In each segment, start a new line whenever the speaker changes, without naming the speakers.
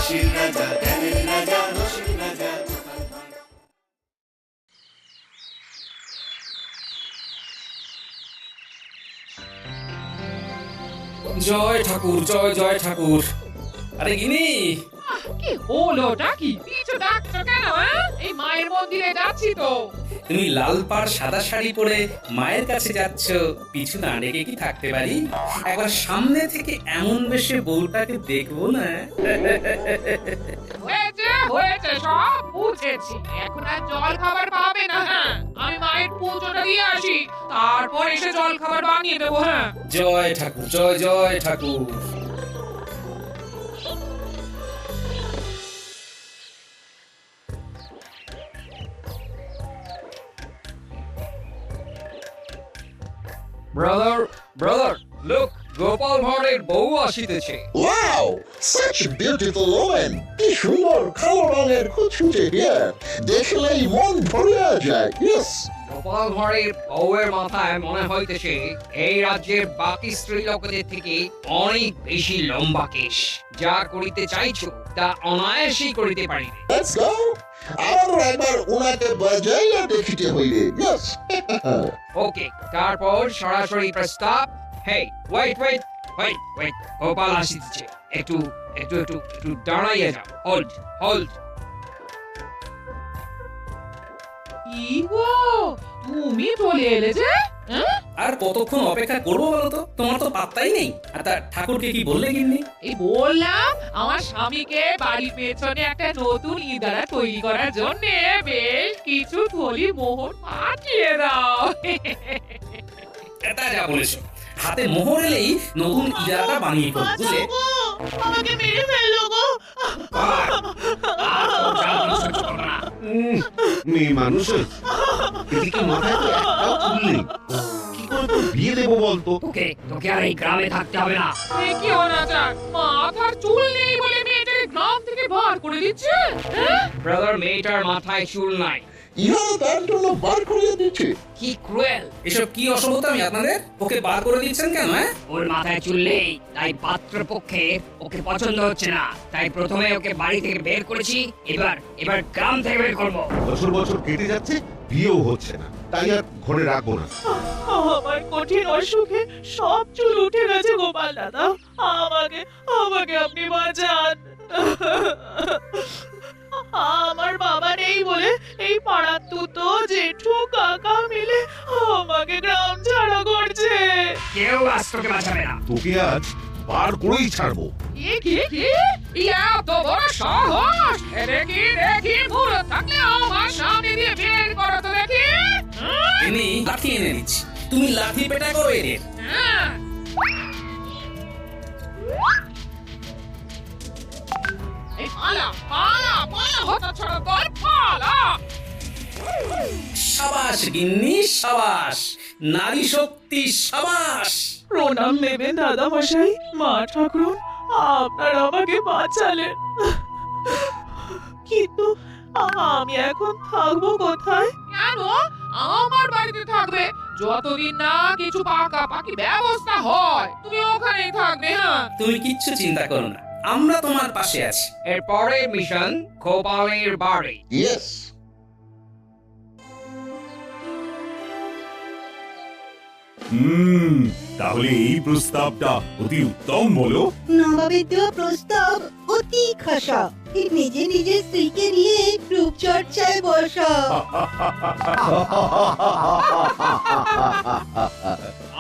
রশির রাজা, জ্ঞানের রাজা, রশির রাজা।
জয় ঠাকুর, জয় জয় ঠাকুর। আরে গিনি,
কি হলোটা কি? পিছু ডাকছো কেন? এই মায়ের মন্দিরে যাচ্ছি তো।
তুমি লাল পাড় সাদা শাড়ি পরে মায়ের কাছে যাচ্ছ, পিছু না ডেকে কি থাকতে পারি? একবার সামনে থেকে এমন বেশে বউটাকে দেখবো না?
হয়েছে হয়েছে, সব বুঝেছি। এখন আর জল খাবার পাবে না। আমি মায়ের পুজোটা দিয়ে আসি, তারপর এসে জল খাবার বানিয়ে দেবো। হ্যাঁ,
জয় ঠাকুর, জয় জয় ঠাকুর।
ব্রাদার ব্রাদার লুক, গোপাল ভাঁড়ের বউ আসিতেছে।
Wow! Such a beautiful woman! কি সুন্দর কালো রঙের কুচকুচে হেয়ার, দেখলেই মন ভরিয়া যায়। Yes!
গোপাল ভাঁড়ের বউয়ের মাথায় মনে হইতেছে এই রাজ্যের বাকি স্ত্রী লোকদের থেকে অনেক বেশি লম্বা কেশ। যা করিতে চাইছো তা অনায়াসই করিতে পারিবে।
Let's go! আরো একবার ওনাকে বাজাইয়া দেখিতে হইবে। Yes!
ওকে, তারপর সরাসরি প্রস্তাব। Hey, wait wait wait wait, Gopal আসিতেছে। একটু একটু একটু একটু দাঁড়াইয়া যাও। Hold hold.
কি গো, তুমি চলে এলে যে? হ্যাঁ?
আর কতক্ষণ অপেক্ষা করবো বলো তো? তোমার তো পাত্তাই নেই। আর তা ঠাকুরকে কি বললে গিন্নি?
এই বললাম, আমার স্বামীকে বাড়ির পেছনে একটা নতুন ইদারা তৈরি করার জন্য বেশ কিছু থলি মোহর পাঠিয়ে দাও।
এটা যা বলেছো, হাতে মোহর এলেই নতুন ইজারাটা বানিয়ে ফেলবো, বুঝলে?
আমাকে মেরে ফেললো গো।
মেয়ে মানুষ এদিকে মাথায় তো একটাও চুল নেই, কি করে তোর বিয়ে দেবো বলতো?
তোকে তোকে আর এই গ্রামে থাকতে হবে না।
এ কি অনাচার! মাথার চুল নেই বলে মেয়েটাকে গ্রাম থেকে বার করে দিচ্ছে। হ্যাঁ?
ব্রাদার, মেয়েটার মাথায় চুল নাই।
ইহারা তার জন্য বার করিয়া দিচ্ছে।
কি ক্রুয়েল!
এসব কি অসভ্যতামি আপনাদের? ওকে বার করে দিচ্ছেন কেন? হ্যাঁ,
ওর মাথায় চুল নেই, তাই পাত্রপক্ষে ওকে পছন্দ হচ্ছে না। তাই প্রথমে ওকে বাড়ি থেকে বের করেছি, এবার গ্রাম থেকে বের করবো।
বছর বছর কেটে যাচ্ছে, বিয়েও হচ্ছে না, তাই আর ঘরে রাখবো না।
আমার কঠিন অসুখে সব চুল উঠে গেছে গোপাল দাদা, আমাকে আমাকে আপনি বাঁচান। আমার বাবা নেই বলে এই পাড়ার তুতো জেঠু কাকা মিলে আমাকে গ্রাম ছাড়া করছে।
কেউ আজ তোকে বাঁচাবে না।
তোকে আজ বার করেই ছাড়বো।
কি এত বড় সাহস! দেখি ভুল থাকলে আমার সামনে দিয়ে বের করো তো দেখি। হ্যাঁ?
তিনি লাঠি এনে দিচ্ছি, তুমি লাঠি পেটা করো এদের।
হ্যাঁ। এই পালা হতা ছড়া তোর পালা।
সাবাস গিন্নি, সাবাস, নারী শক্তি, সাবাস।
প্রণাম নেবেন দাদা মশাই, মা ঠাকুরন, আপনারা আমাকে বাঁচালেন, কিন্তু আমি এখন থাকবো কোথায়?
কেন আমার বাড়িতে থাকবে? যতদিন না কিছু পাকাপাকি ব্যবস্থা হয় তুমি ওখানেই থাকবে। হ্যাঁ,
তুমি কিচ্ছু চিন্তা করো না, আমরা তোমার পাশে আছি।
এর পরের মিশন গোপালের বাড়ি।
Yes!
তাহলে এই প্রস্তাবটা অতি উত্তম বলো।
নবাবের দেওয়া প্রস্তাব অতি খাসা, ঠিক নিজে নিজের স্ত্রীকে নিয়ে রূপচর্চায় বসা।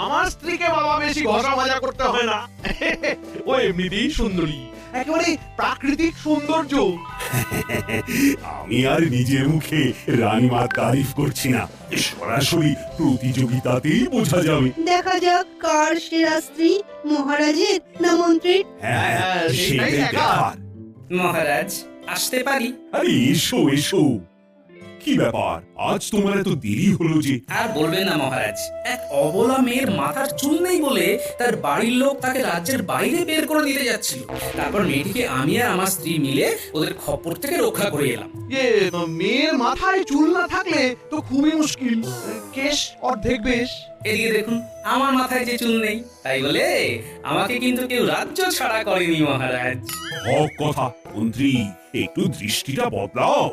আমার স্ত্রীকে বাবা বেশি ঘষা মাজা করতে হয় না, ও এমনিতেই সুন্দরী, একেবারে প্রাকৃতিক সৌন্দর্য।
আমি আর নিজের মুখে রানীমার তারিফ করছি না, সরাসরি প্রতিযোগিতাতেই বোঝা যাবে।
দেখা যাক কার সেরা স্ত্রী, মহারাজের না মন্ত্রীর।
হ্যাঁ,
সেটাই
সেটাই
দেখা।
দেখার।
মহারাজ, আসতে পারি?
আরে এসো এসো, কি ব্যাপার আজ তোমার এত দেরি হলো যে?
আর বলবেন না মহারাজ, এক অবলা মেয়ের মাথার চুল নেই বলে তার বাড়ির লোক তাকে রাজ্যের বাইরে বের করে দিতে যাচ্ছিল। তারপর মেয়েটিকে আমি আর আমার স্ত্রী মিলে ওদের খপ্পর থেকে রক্ষা করে এলাম।
মেয়ের মাথায় চুল না থাকলে তো খুবই মুশকিল, কেশ অর্ধেক বেশ।
এদিকে দেখুন, আমার মাথায় যে চুল নেই, তাই বলে আমাকে কিন্তু কেউ রাজ্য ছাড়া করেনি মহারাজ।
হক কথা মন্ত্রী, একটু দৃষ্টিটা বদলাও।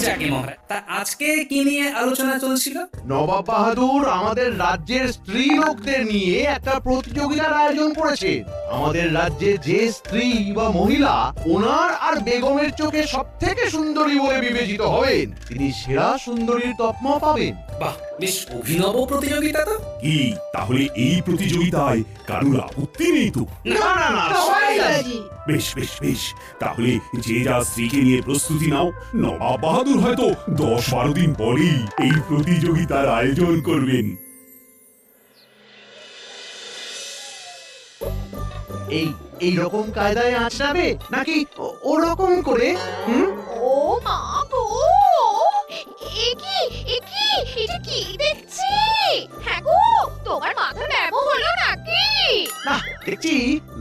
যাকে মহারাজ, তা আজকে কি নিয়ে আলোচনা চলছিল?
নবাব বাহাদুর আমাদের রাজ্যের স্ত্রী লোকদের নিয়ে একটা প্রতিযোগিতার আয়োজন করেছে। আমাদের রাজ্যে যে স্ত্রী বা মহিলা ওনার আর বেগমের চোখে সব থেকে সুন্দরী বলে বিবেচিত হবেন, তিনি সেরা সুন্দরীর তকমা পাবেন।
বাহ, বেশ অভিনব প্রতিযোগিতা তো।
কি তাহলে এই প্রতিযোগিতায় কারুর আপত্তি নেই তো?
না না না,
সবাই রাজি।
বেশ বেশ বেশ, তাহলে যে যা স্ত্রীকে নিয়ে প্রস্তুতি নাও। নবাব বাহাদুর হয়তো 10-12 দিন পরেই এই প্রতিযোগিতার আয়োজন করবেন।
এই রকম কায়দায় আঁচড়াবে নাকি ওরকম করে?
ও মা গো, এটা কি দেখছি? হ্যাঁ গো, তোমার মাথা ব্যামো হলো নাকি?
না, দেখছি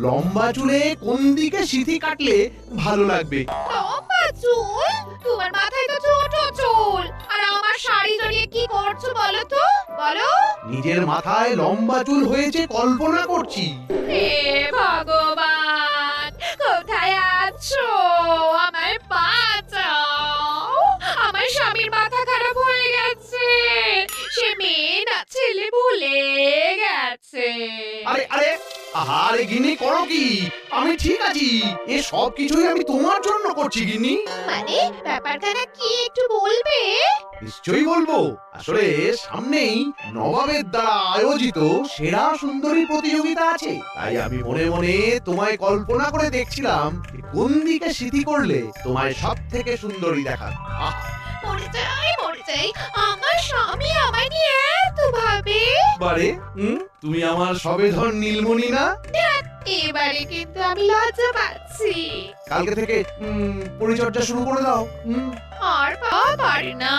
লম্বা চুলে কোন দিকে সিঁথি কাটলে ভালো লাগবে।
লম্বা চুল? তোমার মাথায় তো ছোট চুল, আর আমার শাড়ি জড়িয়ে কি করছো বলো তো, বলো।
নিজের মাথায় লম্বা চুল হয়েছে কল্পনা করছি।
হে ভগবান, কোথায় আছো? আমায় বাঁচাও, আমার স্বামীর মাথা খারাপ হয়ে গেছে, সে মেয়ে না ছেলে ভুলে গেছে।
আরে আরে, আরে গিন্নি করো কি? আমি ঠিক আছি, এ সব কিছুই আমি তোমার জন্য করছি গিন্নি।
মানে ব্যাপারখানা কি একটু বলবে?
নিশ্চয়ই বলবো। আসলে সামনেই নবাবের দ্বারা আয়োজিত সেরা সুন্দরী প্রতিযোগিতা আছে, তাই আমি মনে মনে তোমায় কল্পনা করে দেখছিলাম যে কোন দিকে সিঁথি করলে তোমায় সব থেকে সুন্দরী দেখাবে।
মরে যাই, আমার স্বামী আমায় নিয়ে এত ভাবে।
বারে তুমি আমার সবেধন নীলমণি না?
এবারে কিন্তু আমি লজ্জা পাচ্ছি।
কালকে থেকে পরিচর্যা শুরু করে দাও।
আর পারি না।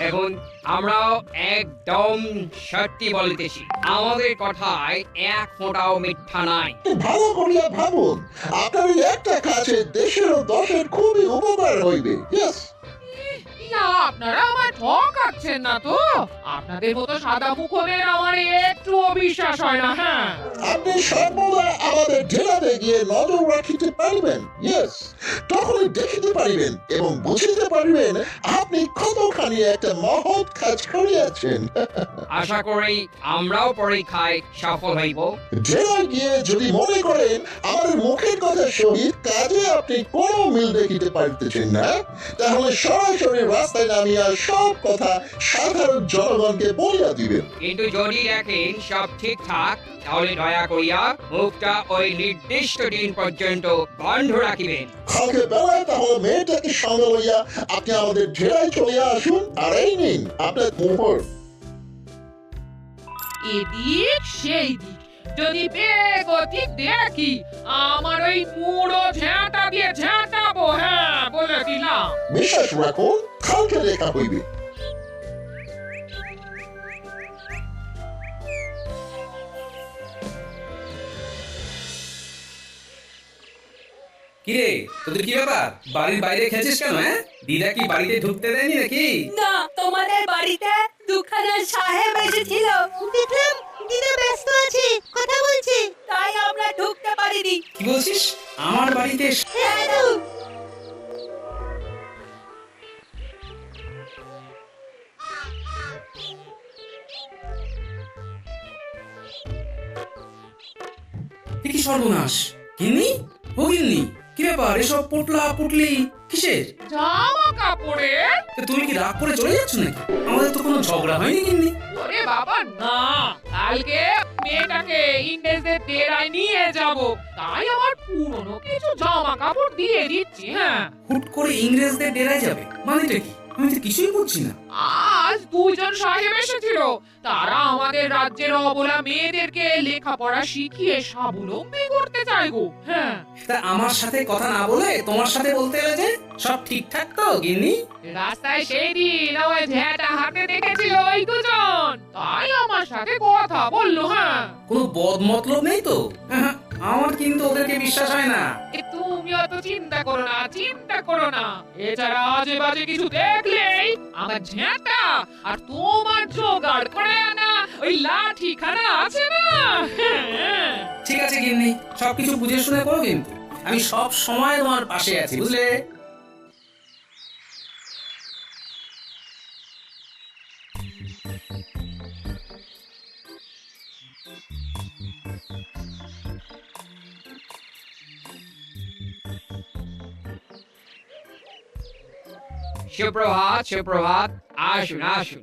এখন আমরাও একদম সত্যি বলিতেছি, আমাদের কথায় এক ফোঁটাও মিথ্যা নাই।
ভালো করিয়া ভাবুন, আপনার এই একটা কাজে দেশের ও দশের খুবই উপকার হইবে। ইয়েস,
আপনারা আমার ঠকাচ্ছেন না তো? আপনাদের মতো সাদা মুখদের আমার একটু অবিশ্বাস হয় না। হ্যাঁ,
আপনি সর্বদা আমাদের জেলাতে গিয়ে নজর রাখিতে পারিবেন। ইয়েস, তখনই দেখিতে পারিবেন এবং বুঝিতে পারিবেন আপনি কতখানি একটা মহৎ কাজ করিয়াছেন।
আশা করি আমরাও পরীক্ষায় সফল হইব।
জেলায় গিয়ে যদি মনে করেন আমাদের মুখের কথা সহিত কাজে আপনি কোনো মিল দেখিতে পারিতেছেন না, তাহলে সরাসরি রাস্তায় নামিয়া সব কথা সাধারণ জনগণকে বলিয়া দিবেন।
কিন্তু যদি দেখেন সব ঠিকঠাক, তাহলে দয়া করিয়া মুখটা ওই নির্দিষ্ট দিন পর্যন্ত বন্ধ রাখিবেন।
কালকে বেলায় তাহলে মেয়েটাকে সঙ্গে লইয়া আপনি আমাদের জেলায় চলে আসুন, আর এই নিন আপনার মোহর।
এদিক সেই দিক যদি বেগতিক দেখি, আমার ওই মুড়ো ঝাঁটা দিয়ে ঝাঁটাবো। হ্যাঁ, বলে দিলাম।
বিশ্বাস রাখুন, কালকে দেখা হইবে।
কিরে, তোদের কি ব্যাপার? বাড়ির বাইরে খেয়েছিস কেন? হ্যাঁ, দিদা কি বাড়িতে ঢুকতে দেয়নি নাকি?
না, তোমাদের বাড়িতে দুখানা সাহেব এসেছিল, দেখলাম দিদা ব্যস্ত আছে, কথা বলছে, তাই আমরা ঢুকতে পারিনি।
কি বলছিস? আমার বাড়িতে?
হ্যাঁ তো।
কি সর্বনাশ! গিন্নি, ও গিন্নি, কি ব্যাপার? এসব পোটলা পুটলি কিসের?
জামা কাপড়ের।
তুমি কি রাগ করে চলে যাচ্ছ নাকি? আমাদের তো কোনো ঝগড়া হয়নি গিন্নি।
ওরে বাবা না, কালকে মেয়েটাকে ইংরেজদের ডেরায় নিয়ে যাব, তাই আমার পুরনো কিছু জামা কাপড় দিয়ে দিচ্ছি। হ্যাঁ,
হুট করে ইংরেজদের ডেরায় যাবে মানেটা কি? আমি তো কিছুই বুঝছি না।
আজ দুজন সাহেব এসেছিল, তারা আমাদের রাজ্যের অবলা মেয়েদেরকে লেখাপড়া শিখিয়ে স্বাবলম্বী করতে চায় গো। হ্যাঁ,
তা আমার সাথে কথা না বলে তোমার সাথে বলতে এলে যে? সব ঠিকঠাক তো গিন্নি?
রাস্তায় সেই দিন ওই ঝ্যাটা হাতে দেখেছিল ওই দুজন, তাই তাই আমার সাথে কথা বললো। হ্যাঁ,
কোনো বদ মতলব নেই তো? আমার কিন্তু ওদেরকে বিশ্বাস হয় না।
তুমি অত চিন্তা করো না, চিন্তা করো না। এছাড়া আজে বাজে কিছু দেখলেই আমার ঝেঁটা আর তোমার জোগাড় করে আনা ওই লাঠি খানা আছে না।
ঠিক আছে গিন্নি, সবকিছু বুঝে শুনে করো, কিন্তু আমি সব সময় তোমার পাশে আছি, বুঝলে?
সুপ্রভাত, সুপ্রভাত। আসুন, আসুন।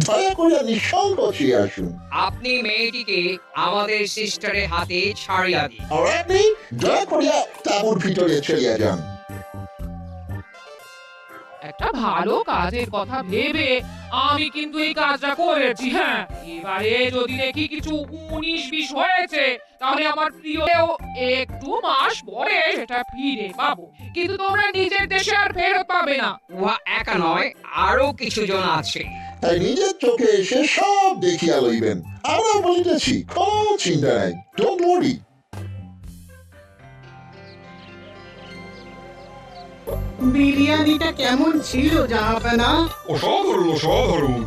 দয়া করে নিঃসংকোচে আসুন।
আপনি মেয়েটিকে আমাদের সিস্টারের হাতে ছাড়িয়া দিন।
আর আপনি দয়া করে তাঁবুর ভিতরে চলিয়া যান।
একটা ভালো কাজের কথা ভেবে আমি কিন্তু এই কাজটা করেছি। হ্যাঁ, এবারে যদি দেখি কিছু 19-20 হয়েছে, তাহলে আমার প্রিয় একটু মাস পরে সেটা ফিরে পাবো, কিন্তু তোমরা নিজের দেশে আর ফেরত পাবে না।
উহা একা নয়, আরো কিছু জন আছে।
তাই নিজের চোখে এসে সব দেখিয়া লইবেন। আমরা বলিতেছি, কোনো চিন্তা নাই, ডোন্ট ওয়ারি।
বিরিয়ানিটা কেমন ছিল জাহাপানা?
অসাধারণ, অসাধারণ।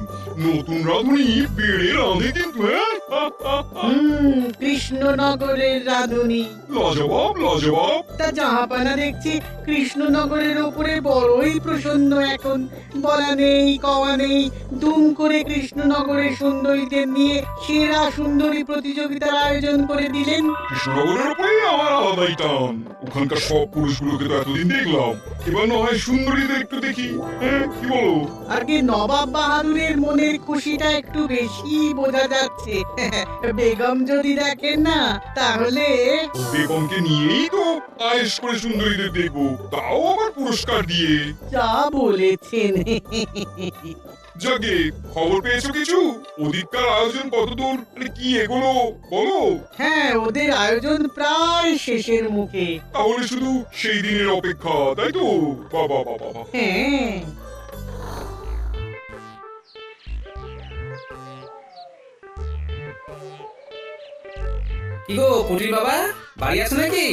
নতুন রাঁধুনি বেড়ে রাঁধে কিন্তু,
কৃষ্ণনগরের রাঁধুনি।
লাজবাব, লাজবাব।
তা জাহাপানা দেখছি কৃষ্ণনগরের উপরে বড়ই প্রসন্ন এখন। বলা নেই কওয়া নেই, দুম করে কৃষ্ণনগরের সুন্দরীদের নিয়ে সেরা সুন্দরী প্রতিযোগিতার আয়োজন করে দিলেন।
কৃষ্ণনগরের উপরে আমার আলাদাই টান। ওখানকার সব পুরুষগুলোকে তো এতদিন দেখলাম, এবার না হয় সুন্দরীদের একটু দেখি। কি বলো?
আর কি নবাব বাহাদুরের মনের খুশিটা একটু বেশি বোঝা যাচ্ছে। বেগম যদি দেখেন না, তাহলে
বেগমকে নিয়েই তো আয়েশ করে সুন্দরীদের দেখবো, তাও আবার পুরস্কার দিয়ে।
যা বলেছেন।
জাগে, খবর পেয়েছো কিছু? ওদিককার আয়োজন কতদূর, কি এগুলো বলো?
হ্যাঁ, ওদের আয়োজন প্রায় শেষের মুখে।
তাহলে শুধু সেই দিনের অপেক্ষা, তাই তো? বাবা বাবা।
হ্যাঁ,
কি গো পুটির বাবা, বাড়ি আছো নাকি?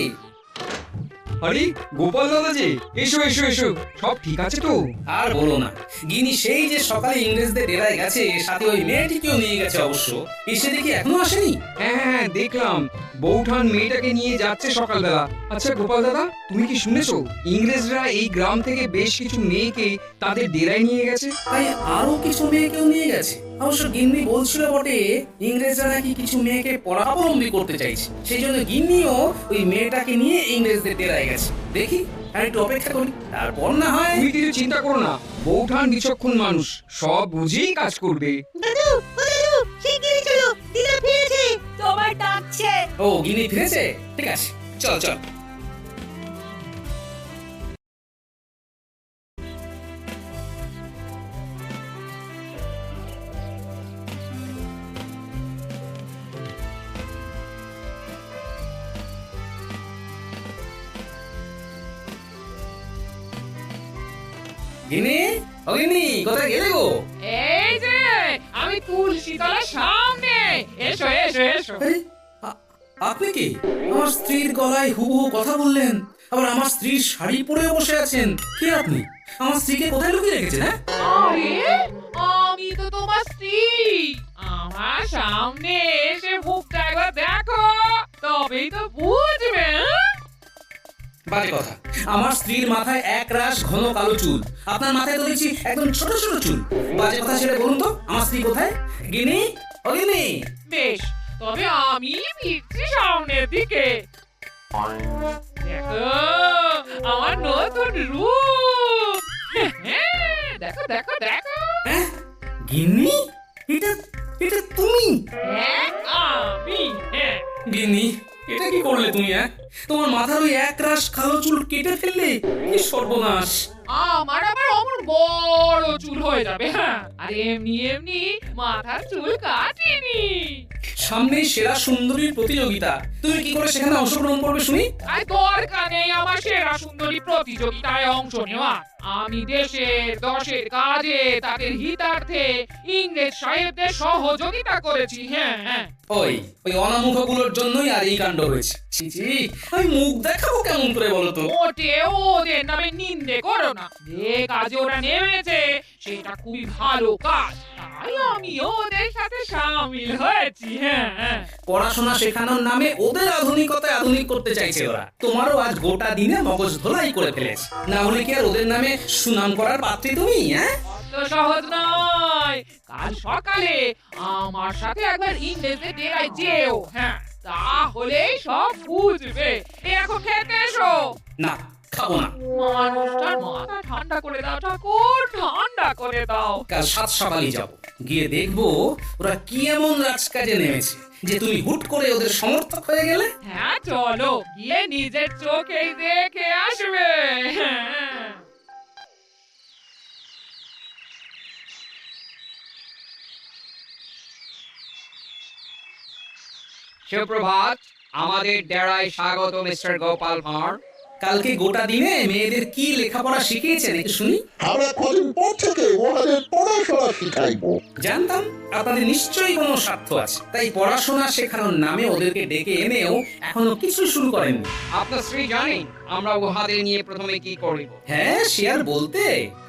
আরে গোপাল দাদা যে, এসো এসো এসো। সব ঠিক আছে তো?
আর বলো না, গিনি সেই যে সকালে ইংরেজদের ডেরায় গেছে, সাথে ওই মেয়েটিকেও নিয়ে গেছে অবশ্য। এসে দেখি এখনো আসেনি।
হ্যাঁ, দেখলাম বৌঠান মেয়েটাকে নিয়ে যাচ্ছে সকালবেলা। আচ্ছা গোপাল দাদা, তুমি কি শুনেছো ইংরেজরা এই গ্রাম থেকে বেশ কিছু মেয়েকে তাদের ডেরায় নিয়ে গেছে?
তাই আরো কিছু মেয়েকেও নিয়ে গেছে। অবশ্য গিন্নি বলছিল বটে, ইংরেজরা নাকি কিছু মেয়েকে পরাবলম্বী করতে চাইছে, সেই জন্য গিন্নিও ওই মেয়েটাকে নিয়ে ইংরেজদের ডেরায় গেছে। দেখি আর একটু অপেক্ষা করি, তারপর না হয়।
তুমি কিছু চিন্তা করো না, বৌঠান বিচক্ষণ মানুষ, সব বুঝেই কাজ করবে।
দাদু, ও দাদু, শিগগিরই চলো, দিদা ফিরেছে, তোমার ডাকছে।
ও গিন্নি ফিরেছে, ঠিক আছে, চল চল। গিনি, ও গিনি, কোথায় গেলে গো?
এই যে আমি তুলসী তলার সামনে। এসো এসো এসো।
আরে, আপনি কি? আমার স্ত্রীর গলায় হুবহু কথা বললেন, আবার আমার স্ত্রীর শাড়ি পরে বসে আছেন। কে আপনি? আমার স্ত্রীকে কোথায় লুকিয়ে রেখেছেন? হ্যাঁ,
আরে আমি তো তোমার স্ত্রী। আমার সামনে এসে মুখটা একবার দেখো, তবেই তো বুঝবে।
বাজে কথা। আমার স্ত্রীর মাথায় এক রাশ ঘন কালো চুল, আপনার মাথায় তো দেখছি একদম ছোট ছোট চুল। বাজে কথা ছেড়ে বলুন তো, আমার স্ত্রী কোথায়? গিনি, ও গিনি।
বেশ, তবে আমি ফিরছি সামনের দিকে। দেখো আমার নতুন রূপ। দেখো দেখো দেখো।
হ্যাঁ, গিন্নি, এটা এটা তুমি?
হ্যাঁ, আমি। হ্যাঁ,
গিন্নি, এটা কি করলে তুমি? তোমার মাথার ওই এক রাশ কালো চুল কেটে ফেললে, কি সর্বনাশ!
আমার আবার অমন বড় চুল হয়ে যাবে। হ্যাঁ, আর এমনি এমনি মাথার চুল কাটিনি।
সামনেই সেরা সুন্দরীর প্রতিযোগিতা, তুমি কি করে সেখানে অংশগ্রহণ করবে শুনি?
আর দরকার নেই আমার সেরা সুন্দরী প্রতিযোগিতায় অংশ নেওয়া। আমি দেশের দশের কাজে তাদের হিতার্থে ইংরেজ সাহেবদের সহযোগিতা করেছি। হ্যাঁ,
ওই অনামুখগুলোর জন্যই আর এই কাণ্ড হয়েছে। ছি ছি, আমি মুখ দেখাবো কেমন করে বলো তো?
মোটেও ওদের নামে নিন্দে করো না। যে কাজে ওরা নেমেছে সেটা খুবই ভালো কাজ, তাই আমিও ওদের সাথে সামিল হয়েছি। হ্যাঁ,
পড়াশোনা শেখানোর নামে ওদের আধুনিকতায় আধুনিক করতে চাইছে ওরা। তোমারও আজ গোটা দিনে মগজ ধোলাই করে ফেলেছে। না হলে কি আর ওদের নামে সুনাম করার পাত্রী তুমি? হ্যাঁ,
অত সহজ নয়। কাল সকালে আমার সাথে একবার ইংরেজদের ডেরায় যেও। হ্যাঁ, তাহলে সব বুঝবে। এখন খেতে এসো।
না খাবো না।
মানুষটার মাথা ঠান্ডা করে দাও ঠাকুর, ঠান্ডা করে দাও।
কাল 7 সকালে যাব, গিয়ে দেখবো ওরা কি এমন রাজকাজে নেমেছে যে তুমি হুট করে ওদের সমর্থক হয়ে গেলে।
হ্যাঁ চলো, গিয়ে নিজের চোখেই দেখে আসবে।
সুপ্রভাত, আমাদের ডেরায় স্বাগত মিস্টার গোপাল ভাঁড়।
কালকে গোটা দিনে মেয়েদের কি লেখাপড়া শিখিয়েছেন একটু শুনি।
আমরা কদিন পর থেকে ওনাদের পড়াশোনা শিখাইবো।
জানতাম আপনাদের নিশ্চয়ই কোনো স্বার্থ আছে, তাই পড়াশোনা শেখানোর নামে ওদেরকে ডেকে এনেও এখনো কিছু শুরু করেননি।
আপনার স্ত্রী জানেন আমরা উহাদের নিয়ে প্রথমে কি করিব?
হ্যাঁ, সে আর বলতে।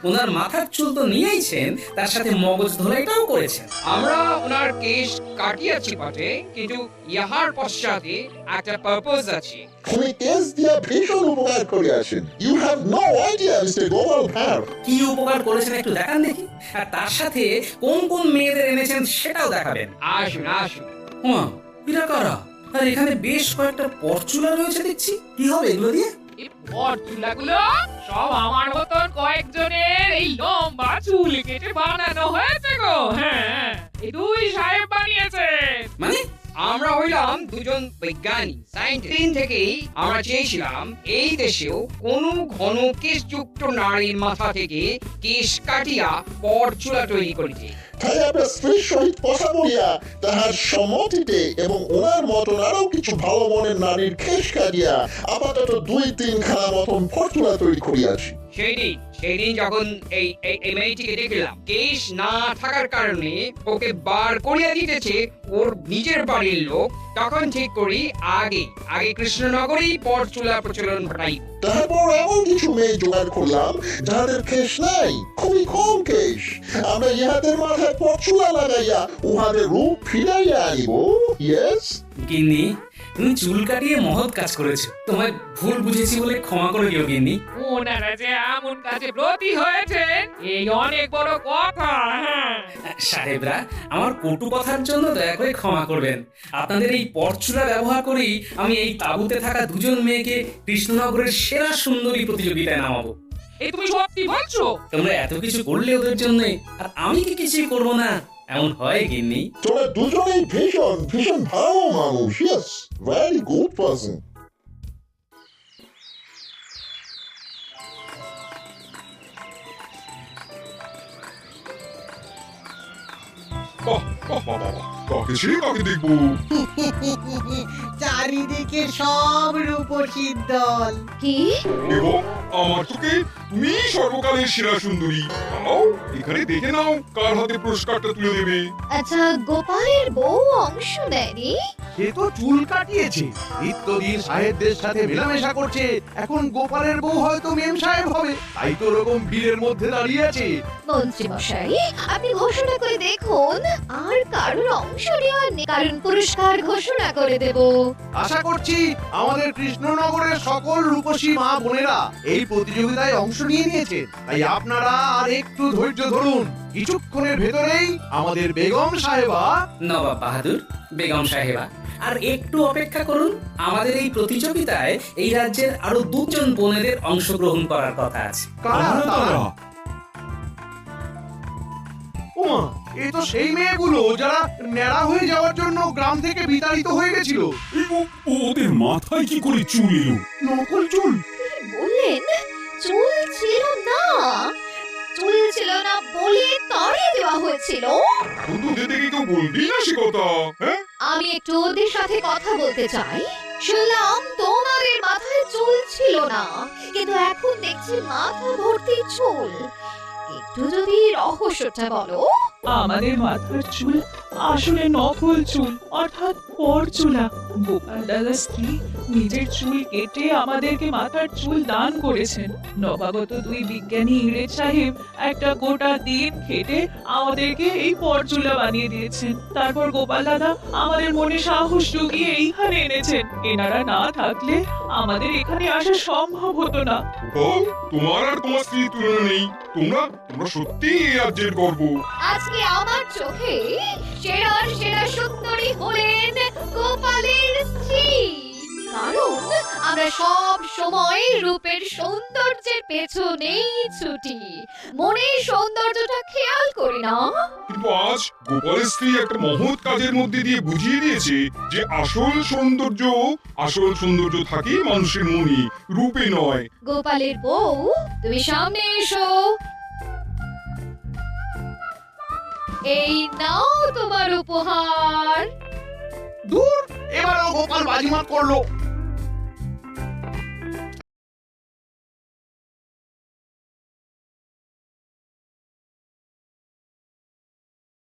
ওনার মাথার চুল তো নিয়েইছেন, তার সাথে মগজ ধোলাইটাও করেছেন।
আমরা ওনার কেস কাটিয়েছি বটে, কিন্তু ইহার পশ্চাতে একটা পারপাস আছে।
তুমি কেস দিয়া ভীষণ উপকার করে আছেন। You have no idea mister Gopal Bhar.
কি উপকার করেছেন একটু দেখান দেখি, আর তার সাথে কোন কোন মেয়েদের এনেছেন সেটাও দেখাবেন।
আসুন আসুন।
মা, এরা কারা? আর এখানে বেশ কয়েকটা পরচুলা রয়েছে দেখছি, কি হবে এগুলো দিয়ে?
এই পরচুলাগুলো সব আমার মতন কয়েকজনের এই লম্বা চুল কেটে বানানো হয়েছে গো। হ্যাঁ, এই দুই সাহেব বানিয়েছে।
মানে
আমরা হইলাম দুজন বৈজ্ঞানিক সায়েন্টিস্ট থেকেই আমরা চেয়েছিলাম এই দেশেও কোন ঘন কেশযুক্ত নারীর মাথা থেকে কেশ কাটিয়া পরচুলা তৈরি করিতে।
তাই আপনার স্ত্রীর সহিত কথা বলিয়া তাহার সম্মতিতে এবং ওনার মতন আরো কিছু ভালো মনের নারীর খেস কাটিয়া আপাতত 2-3 খানা মতন ফর্চুলা তৈরি করিয়াছি।
সেদিন যখন এই মেয়েটিকে দেখলাম কেশ না থাকার কারণে ওকে বার করিয়া দিতেছে ওর নিজের বাড়ির লোক, তখন ঠিক করি আগে কৃষ্ণনগরেই পরচুলা প্রচলন ঘটাই।
তারপর এমন কিছু মেয়ে জোগাড় করলাম যাদের কেশ নাই, খুবই কম কেশ। আমরা ইহাদের মাথায় পরচুলা লাগাইয়া উহাদের রূপ ফিরাইয়া আনিব। ইয়েস
গিন্নি, তুমি চুল কাটিয়ে মহৎ কাজ করেছো। তোমায় ভুল বুঝেছি বলে ক্ষমা করে দিও গিন্নি।
ওনারা যে এমন কাজে ব্রতী হয়েছেন এই অনেক বড় কথা। হ্যাঁ,
সাহেবরা, আমার কটু কথার জন্য দয়া করে ক্ষমা করবেন। আপনাদের এই পরচুলা ব্যবহার করেই আমি এই তাঁবুতে থাকা দুজন মেয়েকে কৃষ্ণনগরের সেরা সুন্দরী প্রতিযোগিতায় নামাবো।
এই তুমি সত্যি বলছো?
তোমরা এত কিছু করলে ওদের জন্য, আর আমি কি কিছুই করবো না? এমন হয় গিন্নি?
তোরা দুজনেই ভীষণ ভীষণ ভালো মানুষ। Yes, very good person.
কাকে সে কাকে দেখবো?
চারিদিকে সব রূপসীর দল।
কি?
এবং আমার চোখে তুমি সর্বকালের সেরা সুন্দরী। নাও, এখানে দেখে নাও কার হাতে পুরস্কারটা তুলে দেবে।
আচ্ছা, গোপালের বউ অংশ নেয়নি?
সে তো চুল কাটিয়েছে, নিত্যদিন সাহেবদের সাথে মেলামেশা করছে। এখন গোপালের বউ হয়তো মেম সাহেব হবে, তাই তো ওরকম ভিড়ের মধ্যে দাঁড়িয়ে আছে।
মন্ত্রী মশাই, আপনি ঘোষণা করে দেখুন আর কারোর অংশ নেওয়া নেই, কারণ পুরস্কার ঘোষণা করে দেব।
আশা করছি আমাদের কৃষ্ণনগরের সকল রূপসী মা বোনেরা এই প্রতিযোগিতায় অংশ নিয়েছেন। তাই আপনারা আর একটু ধৈর্য ধরুন, কিছুক্ষণের ভেতরেই আমাদের বেগম সাহেবা,
নবাব বাহাদুর, বেগম সাহেবা, আর একটু অপেক্ষা করুন। আমাদের এই প্রতিযোগিতায় এই রাজ্যের আরো 2 জন বোনেদের অংশগ্রহণ করার কথা আছে।
কারা তারা? ওমা, এই তো সেই মেয়েগুলো যারা ন্যাড়া হয়ে যাওয়ার জন্য গ্রাম থেকে বিতাড়িত হয়ে গেছিল।
ওদের মাথায় কি করে চুল এলো?
নকল চুল।
বললেন চুল ছিল না, চুল ছিল না বলে তাড়িয়ে দেওয়া হয়েছিল।
তোদের থেকে কেউ বলবি না সে কথা, হ্যাঁ?
আমি একটু ওদের সাথে কথা বলতে চাই। শুনলাম তোমাদের মাথায় চুল ছিল না, কিন্তু এখন দেখছি মাথা ভর্তি চুল। একটু যদি রহস্যটা বলো।
আমাদের মাথার চুল আসলে নকল চুল, অর্থাৎ পরচুলা। গোপাল দাদার স্ত্রী নিজের চুল কেটে আমাদেরকে মাথার চুল দান করেছেন। নবাগত দুই বিজ্ঞানী ইংরেজ সাহেব একটা গোটা দিন খেটে আমাদেরকে এই পরচুলা বানিয়ে দিয়েছেন। তারপর গোপাল দাদা আমাদের মনে সাহস জুগিয়ে এইখানে এনেছেন। এনারা না থাকলে আমাদের এখানে আসা সম্ভব হতো না।
গোপাল, তোমার আর তোমার স্ত্রী তুলনা নেই। তোমরা সত্যি এই রাজ্যের গর্ব।
আজকে আমার চোখে সেরার সেরা সুন্দরী হলেন গোপালের স্ত্রী। কারণ আমরা সব সময় রূপের সৌন্দর্যের পেছনেই ছুটি, মনের সৌন্দর্যটা খেয়াল করি না।
কিন্তু আজ গোপালের স্ত্রী একটা মহৎ কাজের মধ্যে দিয়ে বুঝিয়ে দিয়েছে যে আসল সৌন্দর্য থাকে মানুষের মনে, রূপে নয়।
গোপালের বউ, তুমি সামনে এসো। এই নাও তোমার উপহার।
দূর, এবারও গোপাল বাজিমাত করলো।